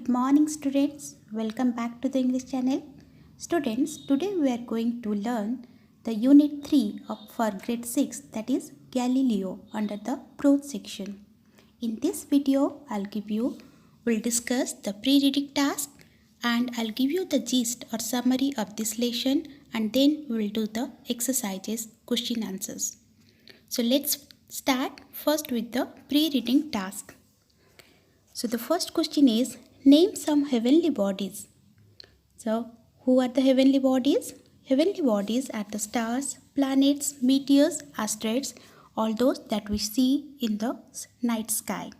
Good morning, students. Welcome back to the English channel. Students, today we are going to learn the unit 3 of for grade 6, that is Galileo, under the prose section. In this video, we'll discuss the pre-reading task and I'll give you the gist or summary of this lesson, and then we'll do the exercises, question answers. So let's start first with the pre-reading task. So the first question is, name some heavenly bodies. So who are the heavenly bodies? Heavenly bodies are the stars, planets, meteors, asteroids, all those that we see in the night sky.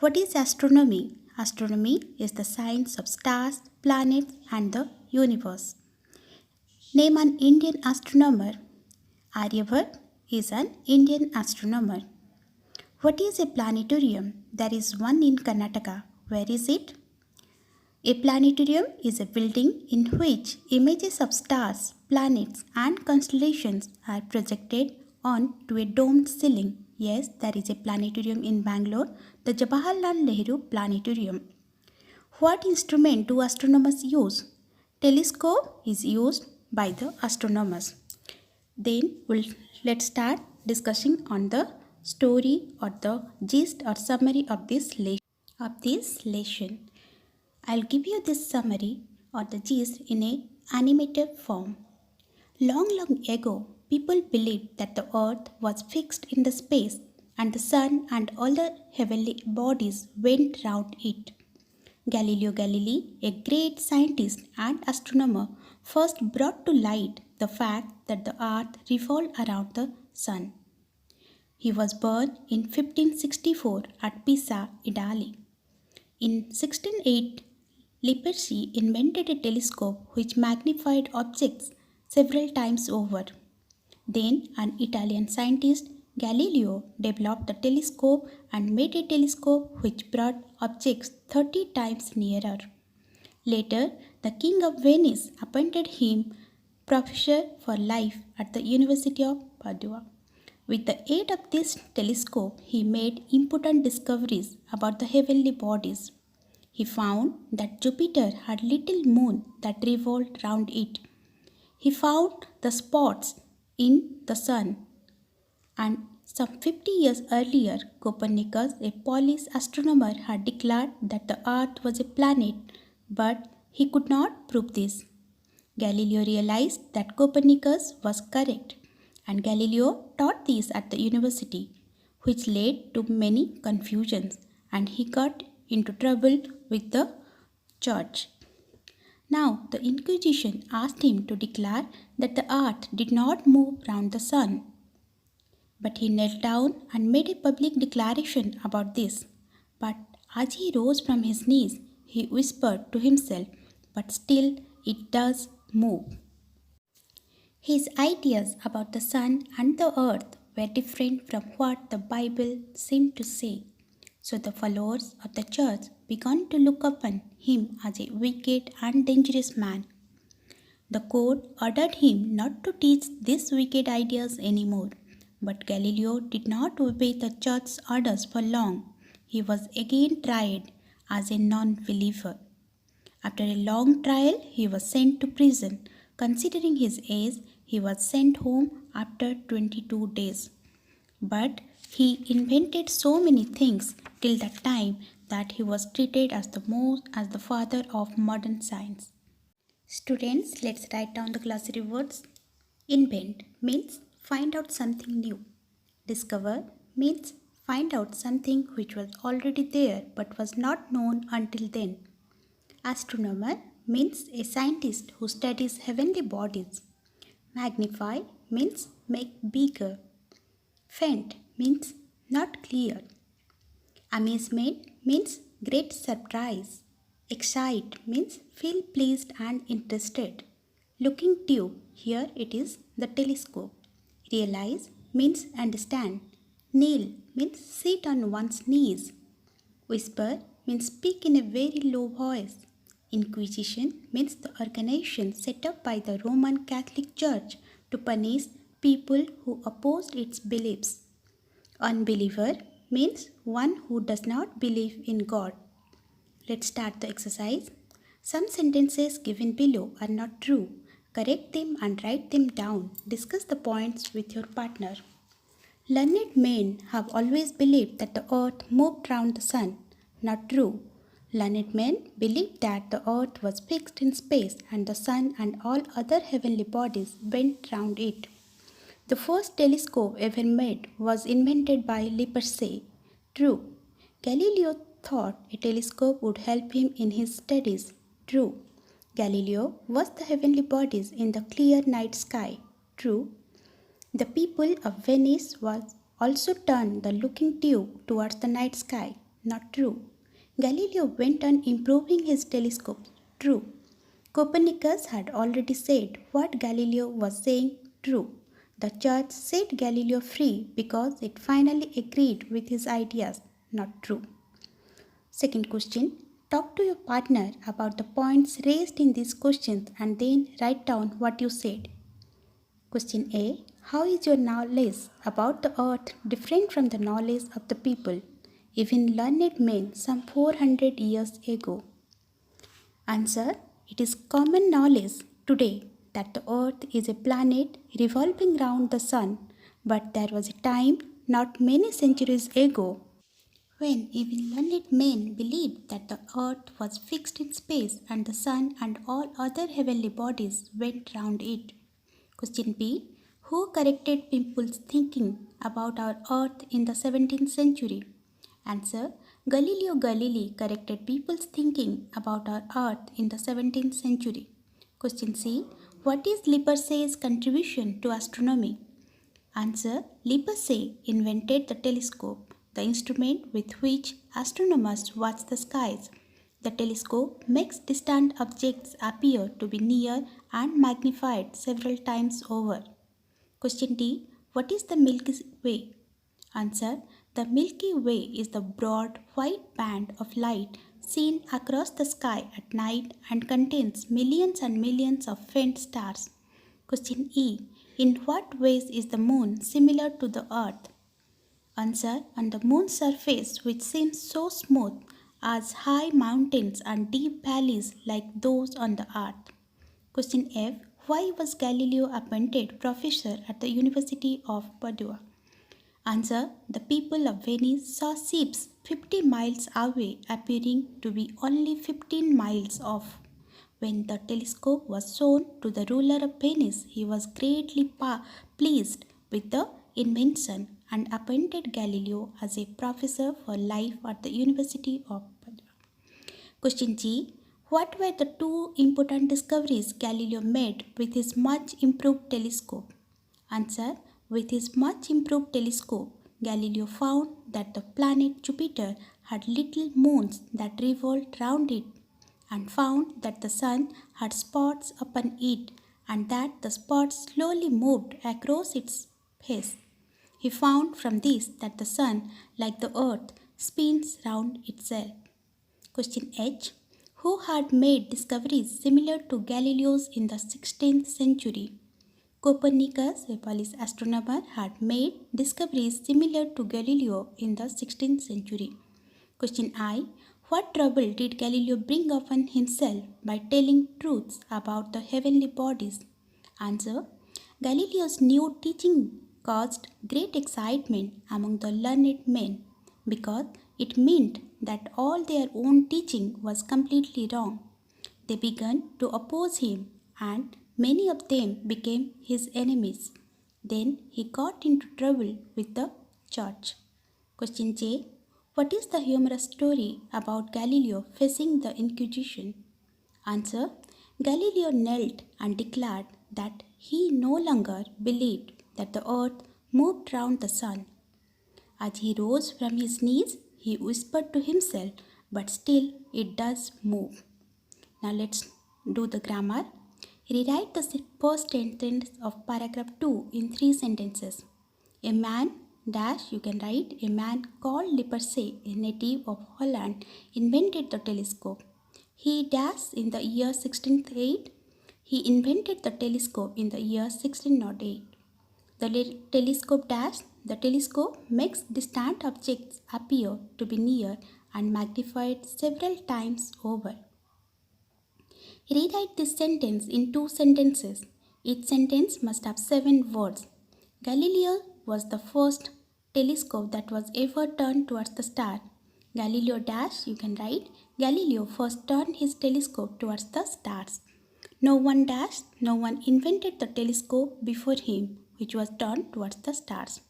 What is astronomy? Astronomy is the science of stars, planets and the universe. Name an Indian astronomer. Aryabhat is an Indian astronomer. What is a planetarium? There is one in Karnataka. Where is it? A planetarium is a building in which images of stars, planets, and constellations are projected onto a domed ceiling. Yes, there is a planetarium in Bangalore, the Jawaharlal Nehru Planetarium. What instrument do astronomers use? Telescope is used by the astronomers. Then let's start discussing on the story or the gist or summary of this lesson. I'll give you this summary or the gist in a animated form. Long ago, people believed that the earth was fixed in the space and the sun and all the heavenly bodies went round it. Galileo Galilei, a great scientist and astronomer, first brought to light the fact that the earth revolved around the sun. He was born in 1564 at Pisa, Italy. In 1608, Lippershey invented a telescope which magnified objects several times over. Then, an Italian scientist, Galileo, developed the telescope and made a telescope which brought objects 30 times nearer. Later, the King of Venice appointed him professor for life at the University of Padua. With the aid of this telescope, he made important discoveries about the heavenly bodies. He found that Jupiter had little moon that revolved round it. He found the spots in the sun. And some 50 years earlier, Copernicus, a Polish astronomer, had declared that the earth was a planet, but he could not prove this. Galileo realized that Copernicus was correct, and Galileo taught this at the university, which led to many confusions, and he got into trouble with the church. Now, the Inquisition asked him to declare that the earth did not move round the sun. But he knelt down and made a public declaration about this. But as he rose from his knees, he whispered to himself, "But still it does move." His ideas about the sun and the earth were different from what the Bible seemed to say. So the followers of the church began to look upon him as a wicked and dangerous man. The court ordered him not to teach these wicked ideas anymore, but Galileo did not obey the church's orders for long. He was again tried as a non-believer. After a long trial, he was sent to prison. Considering his age, he was sent home after 22 days. But he invented so many things till that time that he was treated as the father of modern science. Students, let's write down the glossary words. Invent means find out something new. Discover means find out something which was already there but was not known until then. Astronomer means a scientist who studies heavenly bodies. Magnify means make bigger. Faint means not clear. Amazement means great surprise. Excite means feel pleased and interested. Looking tube, here it is the telescope. Realize means understand. Kneel means sit on one's knees. Whisper means speak in a very low voice. Inquisition means the organization set up by the Roman Catholic Church to punish people who opposed its beliefs. Unbeliever means one who does not believe in God. Let's start the exercise. Some sentences given below are not true. Correct them and write them down. Discuss the points with your partner. Learned men have always believed that the earth moved round the sun. Not true. Learned men believed that the earth was fixed in space and the sun and all other heavenly bodies went round it. The first telescope ever made was invented by Lippershey. True. Galileo thought a telescope would help him in his studies. True. Galileo watched the heavenly bodies in the clear night sky. True. The people of Venice was also turned the looking tube towards the night sky. Not true. Galileo went on improving his telescope. True. Copernicus had already said what Galileo was saying. True. The church set Galileo free because it finally agreed with his ideas. Not true. Second question. Talk to your partner about the points raised in these questions and then write down what you said. Question A. How is your knowledge about the earth different from the knowledge of the people, even learned men some 400 years ago? Answer. It is common knowledge today that the earth is a planet revolving round the sun, but there was a time not many centuries ago when even learned men believed that the earth was fixed in space and the sun and all other heavenly bodies went round it. Question B. Who corrected people's thinking about our earth in the 17th century? Answer. Galileo Galilei corrected people's thinking about our earth in the 17th century. Question C. What is Lippershey's contribution to astronomy? Answer. Lippershey invented the telescope, the instrument with which astronomers watch the skies. The telescope makes distant objects appear to be near and magnified several times over. Question D. What is the Milky Way? Answer. The Milky Way is the broad white band of light seen across the sky at night and contains millions and millions of faint stars. Question E. In what ways is the moon similar to the earth? Answer. On the moon's surface, which seems so smooth, as high mountains and deep valleys like those on the earth. Question F. Why was Galileo appointed professor at the University of Padua? Answer. The people of Venice saw ships 50 miles away appearing to be only 15 miles off. When the telescope was shown to the ruler of Venice, he was greatly pleased with the invention and appointed Galileo as a professor for life at the University of Padua. Question G. What were the two important discoveries Galileo made with his much improved telescope? Answer. With his much improved telescope, Galileo found that the planet Jupiter had little moons that revolved round it, and found that the sun had spots upon it and that the spots slowly moved across its face. He found from this that the sun, like the earth, spins round itself. Question H. Who had made discoveries similar to Galileo's in the 16th century? Copernicus, a Polish astronomer, had made discoveries similar to Galileo in the 16th century. Question I. What trouble did Galileo bring upon himself by telling truths about the heavenly bodies? Answer. Galileo's new teaching caused great excitement among the learned men because it meant that all their own teaching was completely wrong. They began to oppose him and many of them became his enemies. Then he got into trouble with the church. Question J. What is the humorous story about Galileo facing the Inquisition? Answer. Galileo knelt and declared that he no longer believed that the earth moved round the sun. As he rose from his knees, he whispered to himself, but still it does move. Now let's do the grammar. Rewrite the first sentence of paragraph 2 in 3 sentences. A man dash you can write a man called Lippershey, a native of Holland, invented the telescope. He dash in the year 1608. He invented the telescope in the year 1608. The telescope dash. The telescope makes distant objects appear to be near and magnified several times over. Rewrite this sentence in two sentences. Each sentence must have 7 words. Galileo was the first telescope that was ever turned towards the star. Galileo dash, you can write, Galileo first turned his telescope towards the stars. No one dash, no one invented the telescope before him, which was turned towards the stars.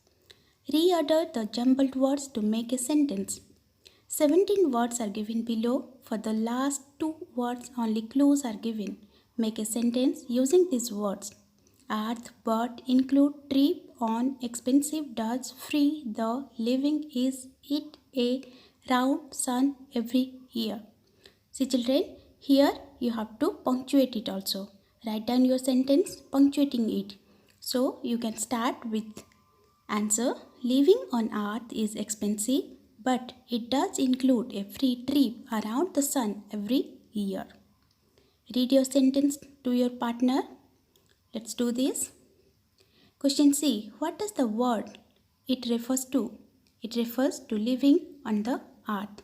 Reorder the jumbled words to make a sentence. 17 words are given below. For the last 2 words, only clues are given. Make a sentence using these words. Earth, but include, trip on, expensive, does, free, the, living, is, it, a, round, sun, every year. See children, here you have to punctuate it also. Write down your sentence punctuating it. So you can start with answer. Living on earth is expensive, but it does include a free trip around the sun every year. Read your sentence to your partner. Let's do this. Question C. What does the word it refers to? It refers to living on the earth.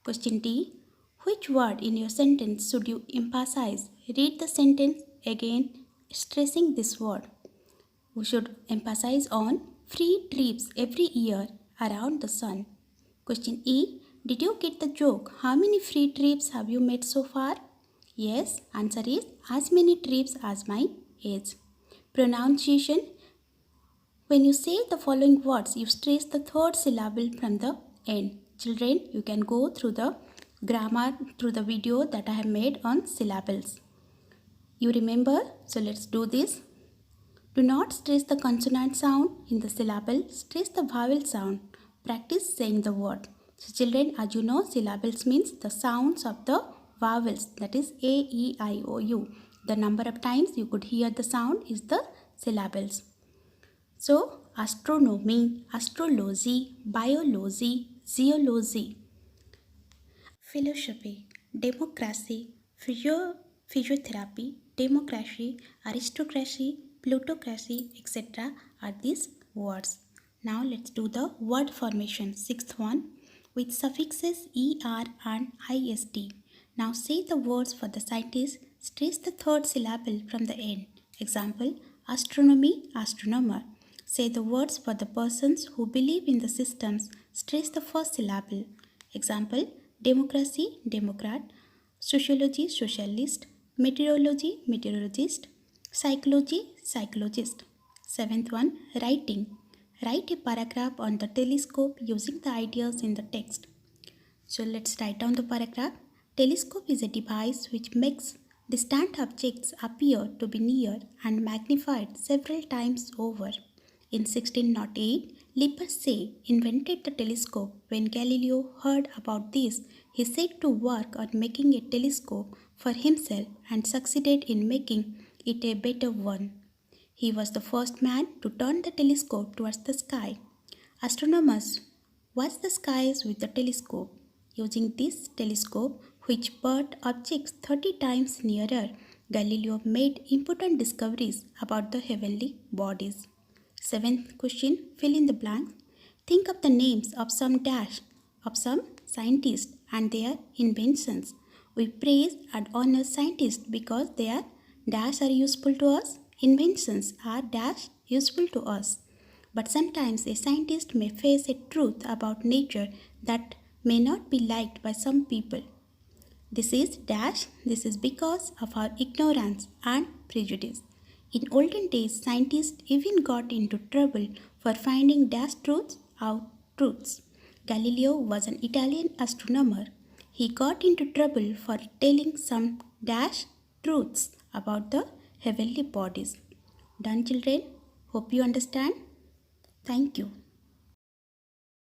Question D. Which word in your sentence should you emphasize? Read the sentence again, stressing this word. We should emphasize on free trips every year around the sun. Question E. Did you get the joke? How many free trips have you made so far? Yes, answer is as many trips as my age. Pronunciation. When you say the following words, you stress the third syllable from the end. Children, you can go through the grammar through the video that I have made on syllables. You remember? So let's do this. Do not stress the consonant sound in the syllable, stress the vowel sound. Practice saying the word. So children, as you know, syllables means the sounds of the vowels, that is A, E, I, O, U. The number of times you could hear the sound is the syllables. So, astronomy, astrology, biology, zoology, philosophy, democracy, physiotherapy, democracy, aristocracy, plutocracy, etc. are these words. Now let's do the word formation. Sixth one with suffixes er and ist. Now say the words for the scientist. Stress the third syllable from the end. Example, astronomy, astronomer. Say the words for the persons who believe in the systems. Stress the first syllable. Example, democracy, democrat. Sociology, socialist. Meteorology, meteorologist. Psychology, psychologist. Seventh one, writing. Write a paragraph on the telescope using the ideas in the text. So let's write down the paragraph. Telescope is a device which makes distant objects appear to be near and magnified several times over. In 1608, Lippershey invented the telescope. When Galileo heard about this, he set to work on making a telescope for himself and succeeded in making it a better one. He was the first man to turn the telescope towards the sky. Astronomers watch the skies with the telescope. Using this telescope, which brought objects 30 times nearer, Galileo made important discoveries about the heavenly bodies. Seventh question, fill in the blanks. Think of the names of some scientists and their inventions. We praise and honor scientists because their dash are useful to us. Inventions are dash useful to us. But sometimes a scientist may face a truth about nature that may not be liked by some people. This is dash. This is because of our ignorance and prejudice. In olden days, scientists even got into trouble for finding dash truths. Galileo was an Italian astronomer. He got into trouble for telling some dash truths about the heavenly bodies. Done, children? Hope you understand. Thank you.